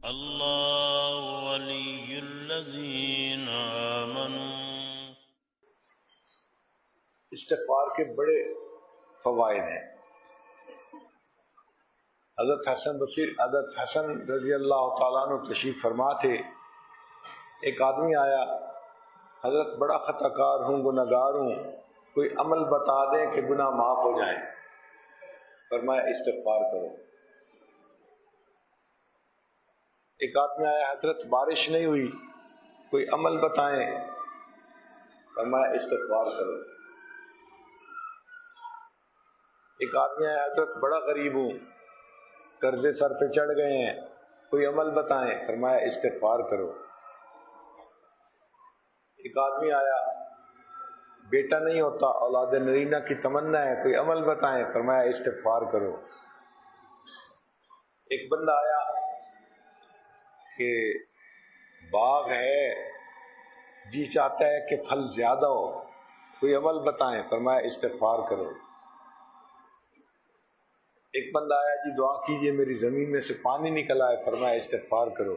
اللہ ولی الذین آمنوا۔ استغفار کے بڑے فوائد ہیں۔ حضرت حسن رضی اللہ تعالیٰ عنہ تشریف فرما تھے۔ ایک آدمی آیا، حضرت بڑا خطا کار ہوں، گناہ گار ہوں، کوئی عمل بتا دیں کہ گناہ معاف ہو جائیں۔ فرمایا استغفار کرو۔ ایک آدمی آیا، حضرت بارش نہیں ہوئی، کوئی عمل بتائیں۔ فرمایا استغفار کرو۔ ایک آدمی آیا، حضرت بڑا غریب ہوں، قرضے سر پہ چڑھ گئے ہیں، کوئی عمل بتائیں۔ فرمایا استغفار کرو۔ ایک آدمی آیا، بیٹا نہیں ہوتا، اولاد نرینہ کی تمنا ہے، کوئی عمل بتائیں۔ فرمایا استغفار کرو۔ ایک بندہ آیا کہ باغ ہے، جی چاہتا ہے کہ پھل زیادہ ہو، کوئی عمل بتائیں۔ فرمایا استغفار کرو۔ ایک بندہ آیا، جی دعا کیجئے میری زمین میں سے پانی نکل آئے۔ فرمایا استغفار کرو۔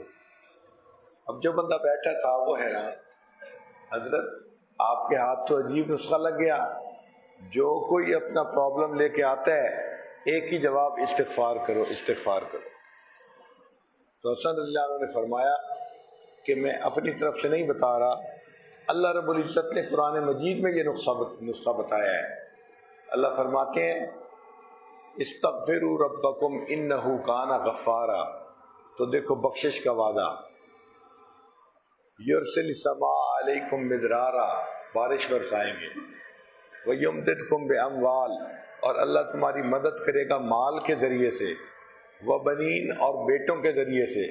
اب جو بندہ بیٹھا تھا وہ حیران، حضرت آپ کے ہاتھ تو عجیب نسخہ لگ گیا، جو کوئی اپنا پرابلم لے کے آتا ہے ایک ہی جواب استغفار کرو، استغفار کرو۔ تو حسن رضی اللہ عنہ نے فرمایا کہ میں اپنی طرف سے نہیں بتا رہا، اللہ رب العزت نے قرآن مجید میں یہ نسخہ بتایا ہے۔ اللہ فرماتے ہیں استغفروا ربکم انہ کان غفارا، تو دیکھو بخشش کا وعدہ، یرسل السماء علیکم مدرارا، بارش برسائیں گے، ویمددکم باموال، اور اللہ تمہاری مدد کرے گا مال کے ذریعے سے، وبنین، اور بیٹوں کے ذریعے سے،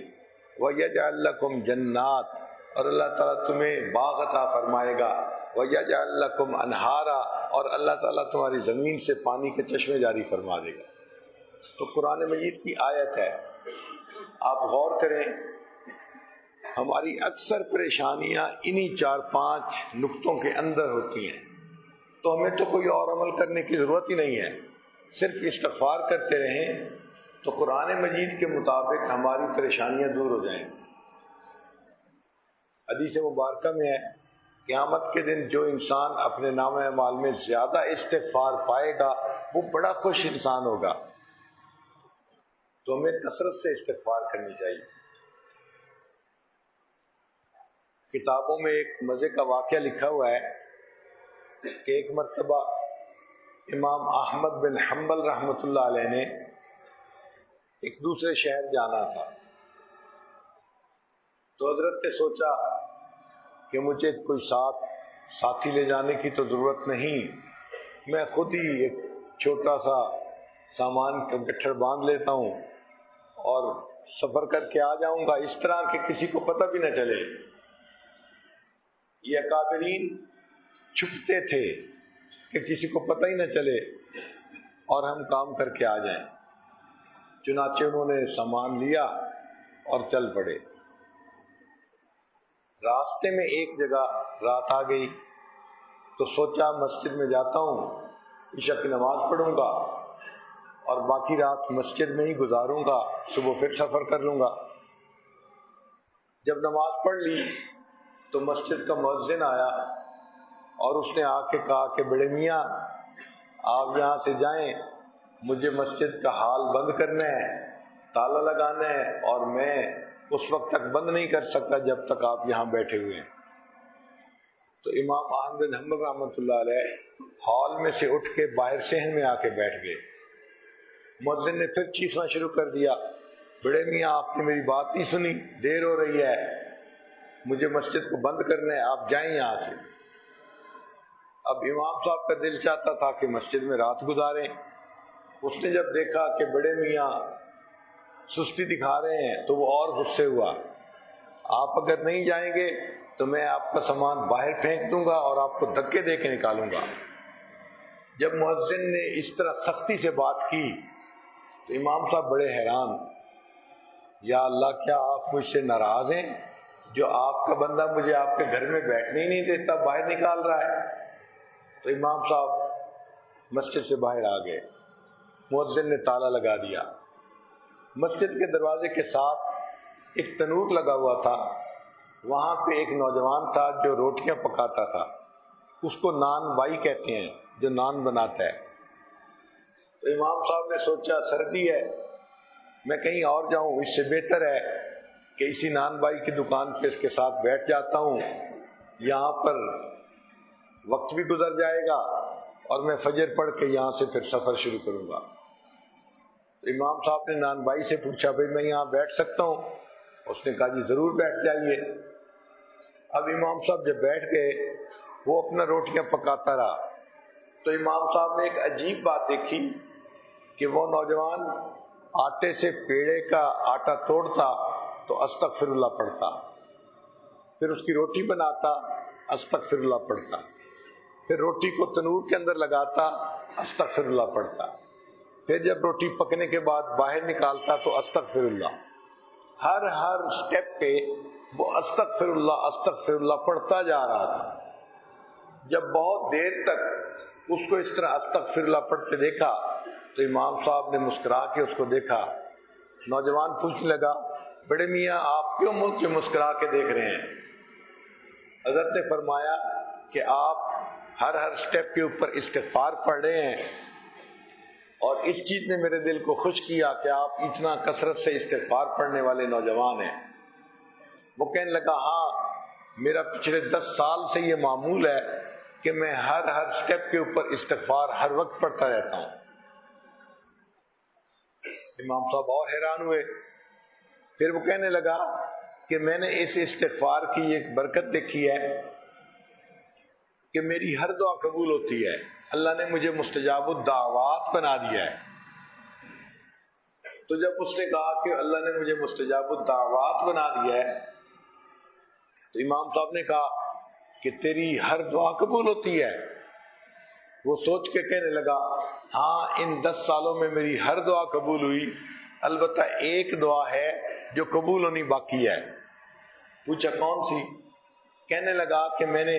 ویجعل لکم جنات، اور اللہ تعالیٰ تمہیں باغ عطا فرمائے گا، ویجعل لکم انہارا، اور اللہ تعالیٰ تمہاری زمین سے پانی کے چشمے جاری فرما دے گا۔ تو قرآن مجید کی آیت ہے، آپ غور کریں، ہماری اکثر پریشانیاں انہی 4-5 نقطوں کے اندر ہوتی ہیں، تو ہمیں تو کوئی اور عمل کرنے کی ضرورت ہی نہیں ہے، صرف استغفار کرتے رہیں تو قرآن مجید کے مطابق ہماری پریشانیاں دور ہو جائیں۔ حدیث مبارکہ میں ہے قیامت کے دن جو انسان اپنے نامہ اعمال میں زیادہ استغفار پائے گا وہ بڑا خوش انسان ہوگا۔ تو ہمیں کثرت سے استغفار کرنی چاہیے۔ کتابوں میں ایک مزے کا واقعہ لکھا ہوا ہے کہ ایک مرتبہ امام احمد بن حنبل رحمۃ اللہ علیہ نے ایک دوسرے شہر جانا تھا، تو حضرت نے سوچا کہ مجھے کوئی ساتھی لے جانے کی تو ضرورت نہیں، میں خود ہی ایک چھوٹا سا سامان کا گٹھڑ باندھ لیتا ہوں اور سفر کر کے آ جاؤں گا، اس طرح کہ کسی کو پتہ بھی نہ چلے۔ یہ اکابرین چھپتے تھے کہ کسی کو پتہ ہی نہ چلے اور ہم کام کر کے آ جائیں۔ چنانچہ انہوں نے سامان لیا اور چل پڑے۔ راستے میں ایک جگہ رات آ گئی تو سوچا مسجد میں جاتا ہوں، عشاء کی نماز پڑھوں گا اور باقی رات مسجد میں ہی گزاروں گا، صبح پھر سفر کر لوں گا۔ جب نماز پڑھ لی تو مسجد کا مؤذن آیا اور اس نے آ کے کہا کہ بڑے میاں آپ یہاں سے جائیں، مجھے مسجد کا حال بند کرنا ہے، تالا لگانا ہے، اور میں اس وقت تک بند نہیں کر سکتا جب تک آپ یہاں بیٹھے ہوئے ہیں۔ تو امام احمد بن حنبل رحمۃ اللہ علیہ ہال میں سے اٹھ کے باہر صحن میں آ کے بیٹھ گئے۔ مؤذن نے پھر چیخنا شروع کر دیا، بڑے میاں آپ نے میری بات نہیں سنی، دیر ہو رہی ہے، مجھے مسجد کو بند کرنا ہے، آپ جائیں یہاں سے۔ اب امام صاحب کا دل چاہتا تھا کہ مسجد میں رات گزاریں۔ اس نے جب دیکھا کہ بڑے میاں سستی دکھا رہے ہیں تو وہ اور غصے ہوا، آپ اگر نہیں جائیں گے تو میں آپ کا سامان باہر پھینک دوں گا اور آپ کو دھکے دے کے نکالوں گا۔ جب مؤذن نے اس طرح سختی سے بات کی تو امام صاحب بڑے حیران، یا اللہ کیا آپ مجھ سے ناراض ہیں جو آپ کا بندہ مجھے آپ کے گھر میں بیٹھنے ہی نہیں دیتا، باہر نکال رہا ہے؟ تو امام صاحب مسجد سے باہر آ گئے، مؤذن نے تالا لگا دیا۔ مسجد کے دروازے کے ساتھ ایک تنور لگا ہوا تھا، وہاں پہ ایک نوجوان تھا جو روٹیاں پکاتا تھا، اس کو نان بائی کہتے ہیں، جو نان بناتا ہے۔ تو امام صاحب نے سوچا سردی ہے، میں کہیں اور جاؤں، اس سے بہتر ہے کہ اسی نان بائی کی دکان پہ اس کے ساتھ بیٹھ جاتا ہوں، یہاں پر وقت بھی گزر جائے گا اور میں فجر پڑھ کے یہاں سے پھر سفر شروع کروں گا۔ تو امام صاحب نے نان بائی سے پوچھا بھائی میں یہاں بیٹھ سکتا ہوں؟ اس نے کہا جی ضرور بیٹھ جائیے۔ اب امام صاحب جب بیٹھ گئے، وہ اپنا روٹیاں پکاتا رہا، تو امام صاحب نے ایک عجیب بات دیکھی کہ وہ نوجوان آٹے سے پیڑے کا آٹا توڑتا تو استغفر اللہ پڑھتا، پھر اس کی روٹی بناتا، استغفر اللہ پڑھتا، پھر روٹی کو تنور کے اندر لگاتا، استغفر اللہ پڑھتا، پھر جب روٹی پکنے کے بعد باہر نکالتا تو استغفر اللہ۔ ہر سٹیپ پہ وہ استغفر اللہ پڑھتا جا رہا تھا۔ جب بہت دیر تک اس کو اس طرح استغفر اللہ پڑھتے دیکھا تو امام صاحب نے مسکرا کے اس کو دیکھا۔ نوجوان پوچھنے لگا بڑے میاں آپ کیوں مجھ سے مسکرا کے دیکھ رہے ہیں؟ حضرت نے فرمایا کہ آپ ہر سٹیپ کے اوپر استغفار پڑھ رہے ہیں، اور اس چیز نے میرے دل کو خوش کیا کہ آپ اتنا کثرت سے استغفار پڑھنے والے نوجوان ہیں۔ وہ کہنے لگا ہاں میرا پچھلے 10 سال سے یہ معمول ہے کہ میں ہر سٹیپ کے اوپر استغفار ہر وقت پڑھتا رہتا ہوں۔ امام صاحب اور حیران ہوئے۔ پھر وہ کہنے لگا کہ میں نے اس استغفار کی ایک برکت دیکھی ہے کہ میری ہر دعا قبول ہوتی ہے، اللہ نے مجھے مستجاب الدعوات بنا دیا ہے۔ تو جب اس نے کہا کہ اللہ نے مجھے مستجاب الدعوات بنا دیا ہے، تو امام صاحب نے کہا کہ تیری ہر دعا قبول ہوتی ہے؟ وہ سوچ کے کہنے لگا ہاں ان 10 سالوں میں میری ہر دعا قبول ہوئی، البتہ ایک دعا ہے جو قبول ہونی باقی ہے۔ پوچھا کون سی؟ کہنے لگا کہ میں نے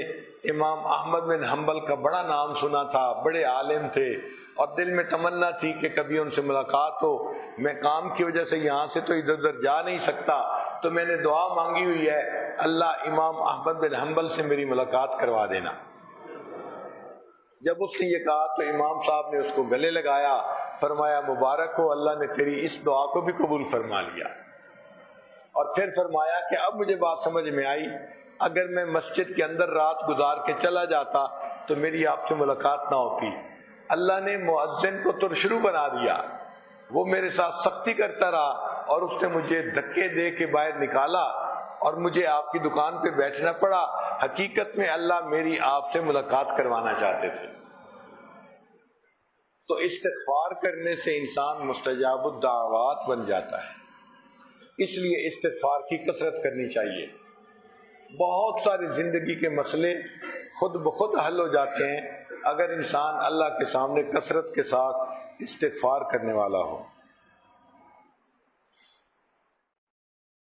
امام احمد بن حنبل کا بڑا نام سنا تھا، بڑے عالم تھے، اور دل میں تمنا تھی کہ کبھی ان سے ملاقات ہو، میں کام کی وجہ سے یہاں سے تو ادھر ادھر جا نہیں سکتا، تو میں نے دعا مانگی ہوئی ہے اللہ امام احمد بن حنبل سے میری ملاقات کروا دینا۔ جب اس نے یہ کہا تو امام صاحب نے اس کو گلے لگایا، فرمایا مبارک ہو، اللہ نے تیری اس دعا کو بھی قبول فرما لیا۔ اور پھر فرمایا کہ اب مجھے بات سمجھ میں آئی، اگر میں مسجد کے اندر رات گزار کے چلا جاتا تو میری آپ سے ملاقات نہ ہوتی۔ اللہ نے مؤذن کو ترشرو بنا دیا، وہ میرے ساتھ سختی کرتا رہا اور اس نے مجھے دھکے دے کے باہر نکالا اور مجھے آپ کی دکان پہ بیٹھنا پڑا۔ حقیقت میں اللہ میری آپ سے ملاقات کروانا چاہتے تھے۔ تو استغفار کرنے سے انسان مستجاب الدعوات بن جاتا ہے، اس لیے استغفار کی کثرت کرنی چاہیے۔ بہت ساری زندگی کے مسئلے خود بخود حل ہو جاتے ہیں اگر انسان اللہ کے سامنے کثرت کے ساتھ استغفار کرنے والا ہو۔